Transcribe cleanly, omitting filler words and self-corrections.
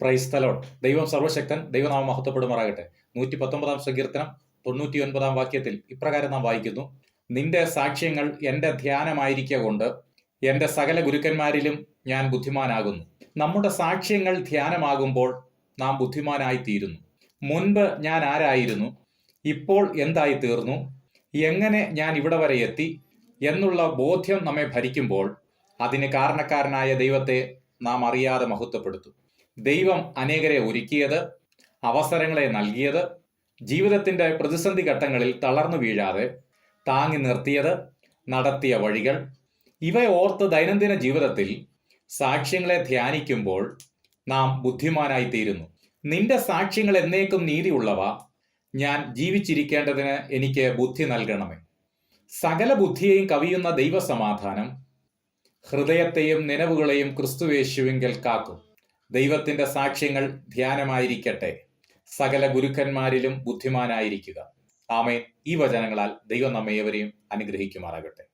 Praise the Lord. ദൈവം സർവശക്തൻ, ദൈവനാമം മഹത്വപ്പെടുമാറാകട്ടെ. 119 സങ്കീർത്തനം 99 വാക്യത്തിൽ ഇപ്രകാരം നാം വായിക്കുന്നു: നിന്റെ സാക്ഷ്യങ്ങൾ എന്റെ ധ്യാനമായിരിക്കൊണ്ട് എന്റെ സകല ഗുരുക്കന്മാരിലും ഞാൻ ബുദ്ധിമാനാകുന്നു. നമ്മുടെ സാക്ഷ്യങ്ങൾ ധ്യാനമാകുമ്പോൾ നാം ബുദ്ധിമാനായി തീരുന്നു. മുൻപ് ഞാൻ ആരായിരുന്നു, ഇപ്പോൾ എന്തായി തീർന്നു, എങ്ങനെ ഞാൻ ഇവിടെ വരെ എത്തി എന്നുള്ള ബോധ്യം നമ്മെ ഭരിക്കുമ്പോൾ അതിന് കാരണക്കാരനായ ദൈവത്തെ നാം അറിയാതെ മഹത്വപ്പെടുത്തും. ദൈവം അനേകരെ ഒരുക്കിയത്, അവസരങ്ങളെ നൽകിയത്, ജീവിതത്തിൻ്റെ പ്രതിസന്ധി ഘട്ടങ്ങളിൽ തളർന്നു വീഴാതെ താങ്ങി നിർത്തിയത്, നടത്തിയ വഴികൾ, ഇവ ഓർത്ത് ദൈനംദിന ജീവിതത്തിൽ സാക്ഷ്യങ്ങളെ ധ്യാനിക്കുമ്പോൾ നാം ബുദ്ധിമാനായി തീരുന്നു. നിന്റെ സാക്ഷ്യങ്ങൾ എന്നേക്കും നീതിയുള്ളവ, ഞാൻ ജീവിച്ചിരിക്കേണ്ടതിന് എനിക്ക് ബുദ്ധി നൽകണമേ. സകല ബുദ്ധിയെയും കവിയുന്ന ദൈവസമാധാനം ഹൃദയത്തെയും നിലവുകളെയും ക്രിസ്തുയേശുവിങ്കൽ കാക്കും. ദൈവത്തിൻ്റെ സാക്ഷ്യങ്ങൾ ധ്യാനമായിരിക്കട്ടെ. സകല ഗുരുക്കന്മാരിലും ബുദ്ധിമാനായിരിക്കുക. ആമേൻ. ഈ വചനങ്ങളാൽ ദൈവം നമ്മെ ഏവരെയും അനുഗ്രഹിക്കുമാറാകട്ടെ.